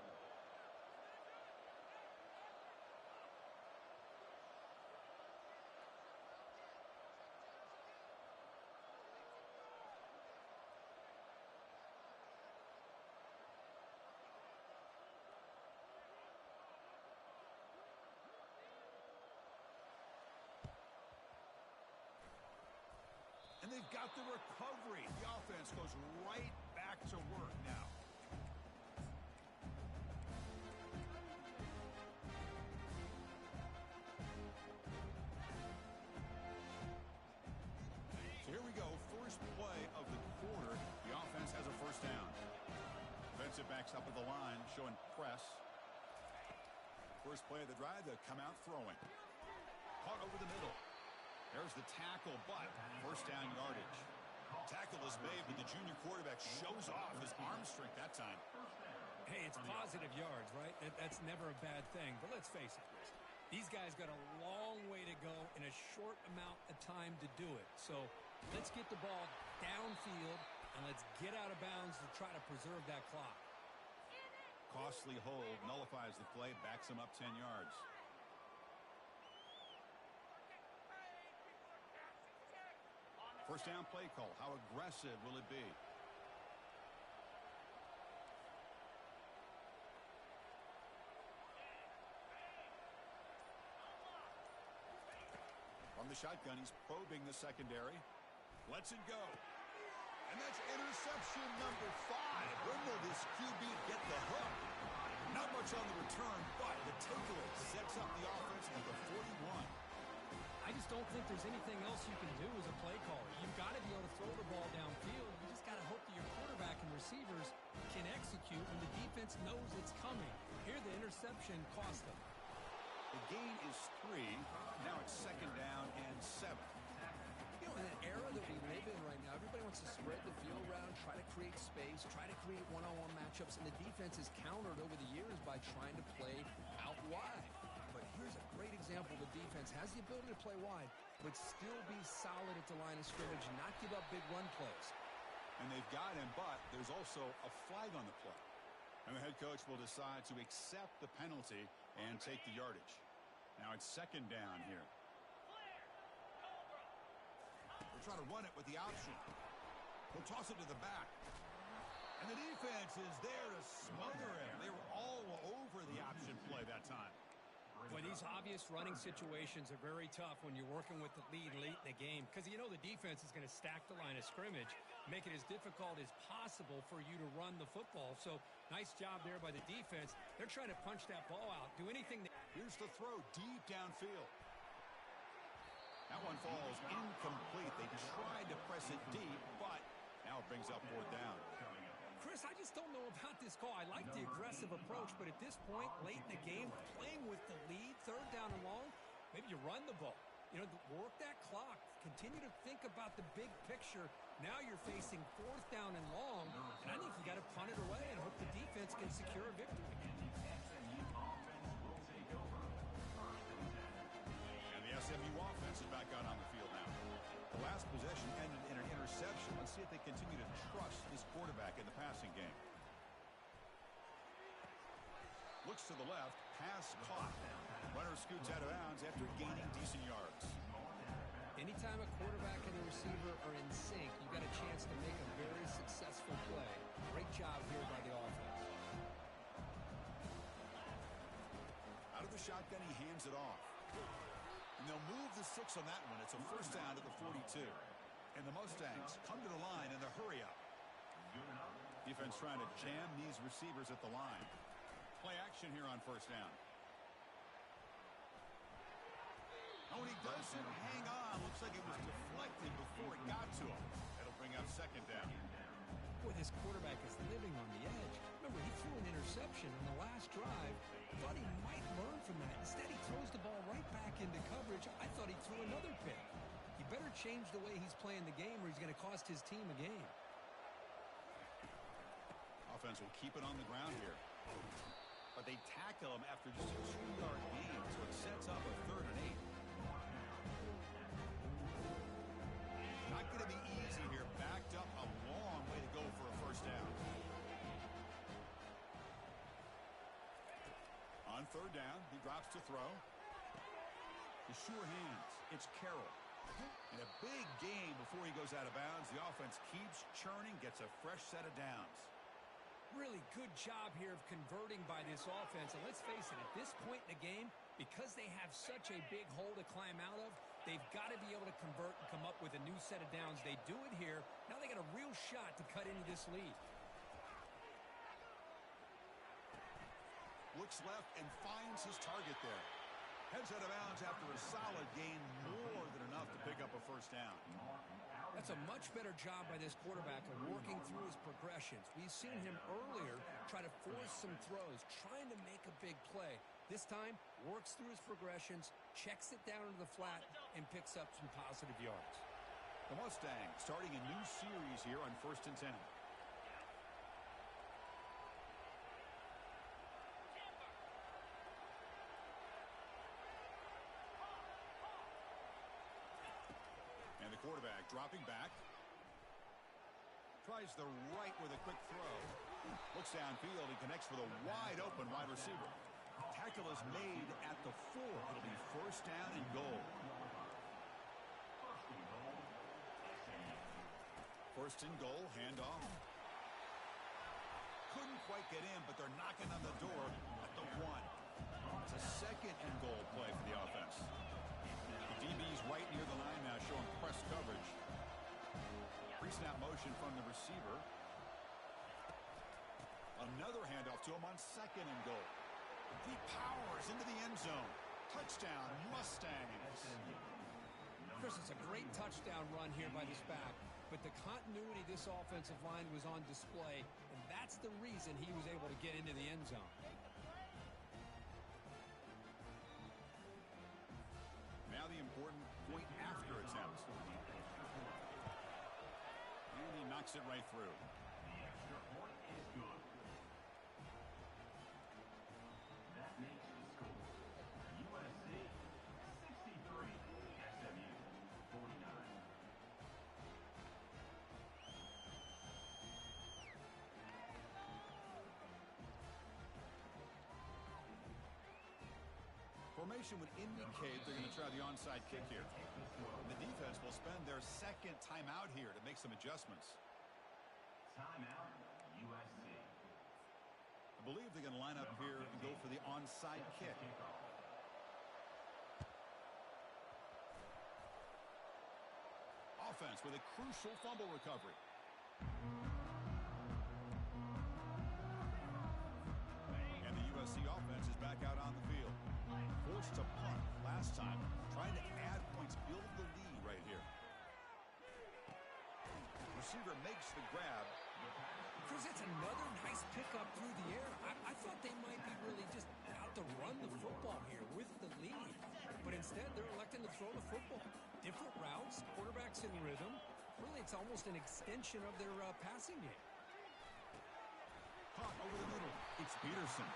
And they've got the recovery. The offense goes right back to work now. So here we go. First play of the quarter. The offense has a 1st down. Defensive backs up at the line, showing press. First play of the drive, they come out throwing. Caught over the middle. There's the tackle, but 1st down yardage. Tackle is made, but the junior quarterback shows off his arm strength that time. Hey, it's positive yards, right? That's never a bad thing. But let's face it, Chris. These guys got a long way to go in a short amount of time to do it. So let's get the ball downfield, and let's get out of bounds to try to preserve that clock. Costly hold nullifies the play, backs him up 10 yards. First down play call. How aggressive will it be? From the shotgun, he's probing the secondary. Lets it go. And that's interception number 5. When will this QB get the hook? Not much on the return, but the takeaway sets up the offense at the 41. I just don't think there's anything else you can do as a play caller. You've got to be able to throw the ball downfield. You just got to hope that your quarterback and receivers can execute when the defense knows it's coming. Here, the interception cost them. The gain is 3. Now it's second down and 7. You know, in an era that we live in right now, everybody wants to spread the field around, try to create space, try to create one-on-one matchups, and the defense is countered over the years by trying to play out wide. But here's a great example. The defense has the ability to play wide, but still be solid at the line of scrimmage and not give up big run plays. And they've got him, but there's also a flag on the play. And the head coach will decide to accept the penalty and take the yardage. Now it's second down here. They're trying to run it with the option. He'll toss it to the back. And the defense is there to smother him. They were all over the option play that time. Boy, these obvious running situations are very tough when you're working with the lead late in the game because you know the defense is going to stack the line of scrimmage, make it as difficult as possible for you to run the football. So nice job there by the defense. They're trying to punch that ball out, do anything. Here's the throw deep downfield. That one falls incomplete. They tried to press it deep, but now it brings up fourth down. Chris, I just don't know about this call. I like the aggressive approach, but at this point, late in the game, playing with the lead, third down and long, maybe you run the ball. You know, work that clock. Continue to think about the big picture. Now you're facing fourth down and long, and I think you got to punt it away and hope the defense can secure a victory. And the SMU offense is back out on the field now. The last possession ended in an interception. Let's see if they continue to trust this quarterback in the passing game. Looks to the left, pass caught. Runner scoots out of bounds after gaining decent yards. Anytime a quarterback and a receiver are in sync, you've got a chance to make a very successful play. Great job here by the offense. Out of the shotgun, he hands it off. And they'll move the 6 on that one. It's a first down to the 42. And the Mustangs come to the line in the hurry-up. Defense trying to jam these receivers at the line. Play action here on first down. Oh, and he doesn't hang on. Looks like it was deflected before it got to him. That'll bring up second down. Boy, this quarterback is living on the edge. Remember, he threw an interception on the last drive. Thought he might learn from that. Instead, he throws the ball right back into coverage. I thought he threw another pick. He better change the way he's playing the game or he's going to cost his team a game. Offense will keep it on the ground here. But they tackle him after just a 2-yard gain, so it sets up a 3rd and 8. Not going to be easy here. Backed up a long way to go for a first down. On third down, he drops to throw. The sure hands. It's Carroll. And a big gain before he goes out of bounds. The offense keeps churning, gets a fresh set of downs. Really good job here of converting by this offense. And let's face it, at this point in the game, because they have such a big hole to climb out of, they've got to be able to convert and come up with a new set of downs. They do it here. Now they got a real shot to cut into this lead. Looks left and finds his target there. Heads out of bounds after a solid gain, more than enough to pick up a first down. That's a much better job by this quarterback of working through his progressions. We've seen him earlier try to force some throws, trying to make a big play. This time, works through his progressions, checks it down into the flat, and picks up some positive yards. The Mustangs starting a new series here on 1st and 10. quarterback dropping back. Tries the right with a quick throw. Looks downfield and connects with a wide open wide receiver. Tackle is made at the 4. It'll be first down and goal. First and goal, handoff. Couldn't quite get in, but they're knocking on the door at the 1. It's a second and goal play for the offense. The DB's right near the line now, showing press coverage. Pre-snap motion from the receiver. Another handoff to him on second and goal. He powers into the end zone. Touchdown, Mustangs. Chris, it's a great touchdown run here by this back, but the continuity of this offensive line was on display, and that's the reason he was able to get into the end zone. Now the important point after attempt. And he knocks it right through. The extra point is good. That makes the score USC 63, SMU 49. Formation would indicate they're going to try the onside kick here. The defense will spend their second timeout here to make some adjustments. Timeout, USC. I believe they're going to line up here and go for the onside kick. Offense with a crucial fumble recovery. And the USC offense is back out on the field. Forced to punt last time, trying to add points, build the lead right here. Receiver makes the grab. Chris, it's another nice pickup through the air. I thought they might be really just out to run the football here with the lead. But instead, they're electing to throw the football. Different routes, quarterback's in rhythm. Really, it's almost an extension of their passing game. Caught over the middle. It's Peterson.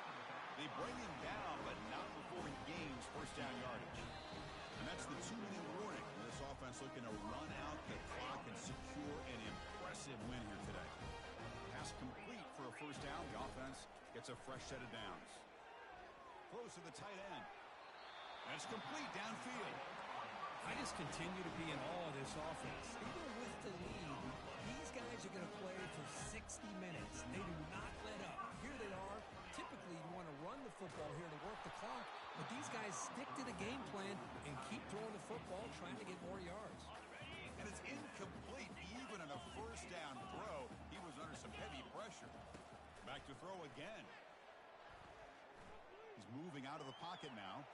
They bring him down, but not before he gains first down yardage. And that's the 2-minute warning. This offense looking to run out the clock and secure an impressive win here today. Pass complete for a first down. The offense gets a fresh set of downs. Throws to the tight end. And it's complete downfield. I just continue to be in awe of this offense. Even with the lead, these guys are going to play for 60 minutes. They do not let up. Here they are. Typically, you want to run the football here to work the clock, but these guys stick to the game plan and keep throwing the football, trying to get more yards. And it's incomplete. Even on a first down throw, he was under some heavy pressure. Back to throw again. He's moving out of the pocket now.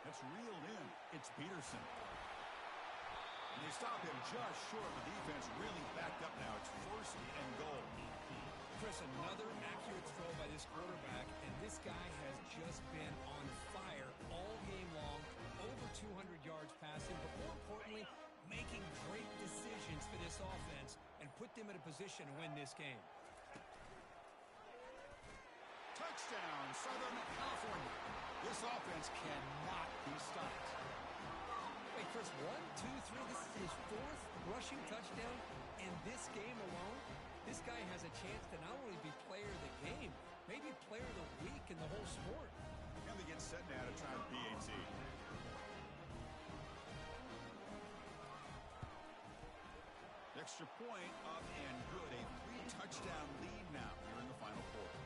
That's reeled in. It's Peterson. And they stop him just short. The defense really backed up now. It's first and goal. Chris, another accurate throw by this quarterback, and this guy has just been on fire all game long. Over 200 yards passing, but more importantly, making great decisions for this offense and put them in a position to win this game. Touchdown, Southern California. This offense cannot be stopped. Wait, Chris, 1, 2, 3. This is his 4th rushing touchdown in this game alone. This guy has a chance to not only be player of the game, maybe player of the week in the whole sport. And they get set now to try the PAT. Extra point up and good. A 3-touchdown lead now here in the final quarter.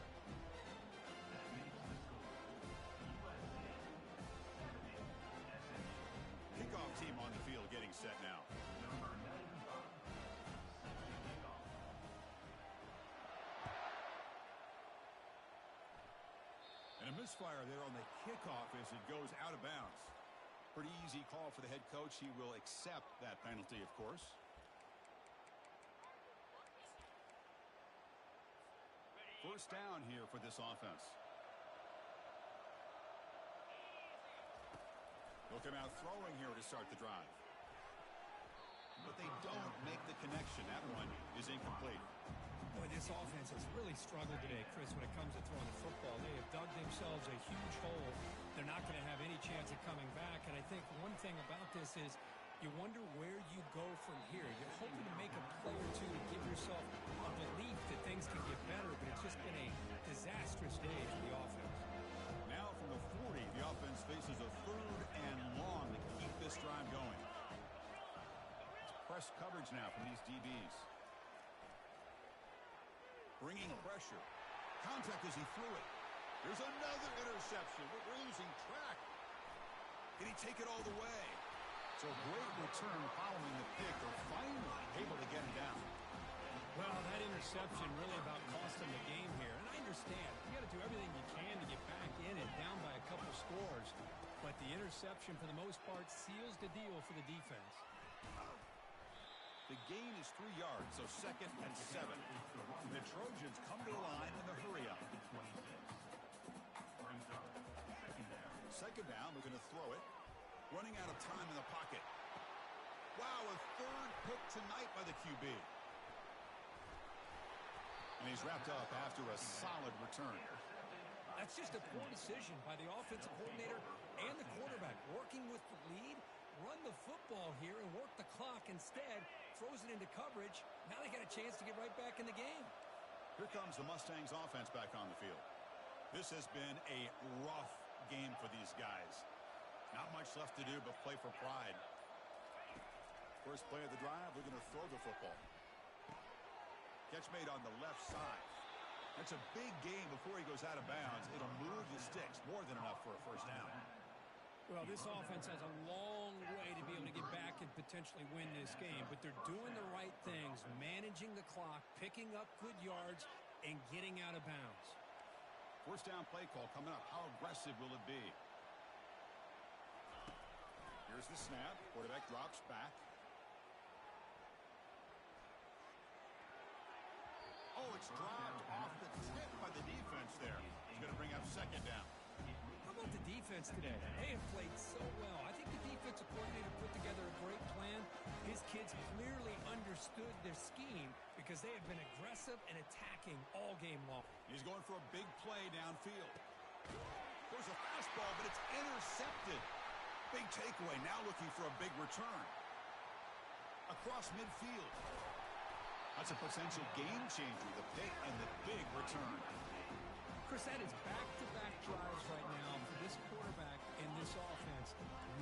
Kickoff team on the field getting set now. Number 95. Kickoff. And a misfire there on the kickoff as it goes out of bounds. Pretty easy call for the head coach. He will accept that penalty, of course. First down here for this offense. They'll come out throwing here to start the drive. But they don't make the connection. That one is incomplete. Boy, this offense has really struggled today, Chris, when it comes to throwing the football. They have dug themselves a huge hole. They're not going to have any chance of coming back. And I think one thing about this is You wonder where you go from here. You're hoping to make a play or two to give yourself a belief that things can get better, but it's just been a disastrous day for the offense. Now from the 40, the offense faces a 3rd and long to keep this drive going. It's press coverage now from these DBs. Bringing pressure. Contact as he threw it. There's another interception. We're losing track. Did he take it all the way? So a great return following the pick. They're finally able to get him down. Well, that interception really about cost him the game here. And I understand. You got to do everything you can to get back in and down by a couple scores. But the interception, for the most part, seals the deal for the defense. The gain is 3 yards, so 2nd and 7. And the Trojans come to the line in the hurry-up. 2nd down, they're going to throw it. Running out of time in the pocket. Wow, a 3rd pick tonight by the QB. And he's wrapped up after a solid return. That's just a poor decision by the offensive coordinator and the quarterback. Working with the lead, run the football here and work the clock instead. Throws it into coverage. Now they got a chance to get right back in the game. Here comes the Mustangs offense back on the field. This has been a rough game for these guys. Not much left to do but play for pride. First play of the drive, we're going to throw the football. Catch made on the left side. That's a big game before he goes out of bounds. It'll move the sticks. More than enough for a 1st down. Well, this offense has a long way to be able to get back and potentially win this game. But they're doing the right things, managing the clock, picking up good yards, and getting out of bounds. 1st down play call coming up. How aggressive will it be? Here's the snap. Quarterback drops back. Oh, it's dropped off the tip by the defense there. He's going to bring up 2nd down. How about the defense today? They have played so well. I think the defensive coordinator put together a great plan. His kids clearly understood their scheme because they have been aggressive and attacking all game long. He's going for a big play downfield. There's a fastball, but it's intercepted. Big takeaway. Now looking for a big return. Across midfield. That's a potential game changer, the pick and the big return. Chris, that is back-to-back drives right now for this quarterback and this offense.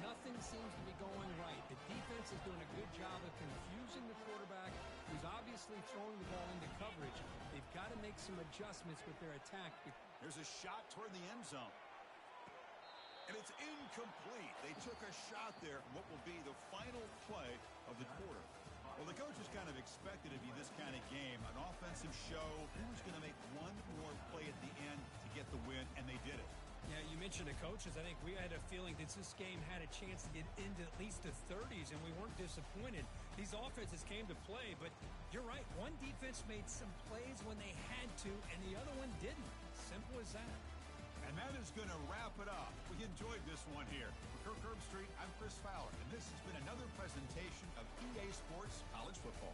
Nothing seems to be going right. The defense is doing a good job of confusing the quarterback, who's obviously throwing the ball into coverage. They've got to make some adjustments with their attack. There's a shot toward the end zone. And it's incomplete. They took a shot there in what will be the final play of the quarter. Well, the coaches kind of expected it to be this kind of game, an offensive show. Who's going to make one more play at the end to get the win, and they did it. Yeah, you mentioned the coaches. I think we had a feeling that this game had a chance to get into at least the 30s, and we weren't disappointed. These offenses came to play, but you're right. One defense made some plays when they had to, and the other one didn't. Simple as that. And that is going to wrap it up. We enjoyed this one here. For Kirk Herbstreit, I'm Chris Fowler, and this has been another presentation of EA Sports College Football.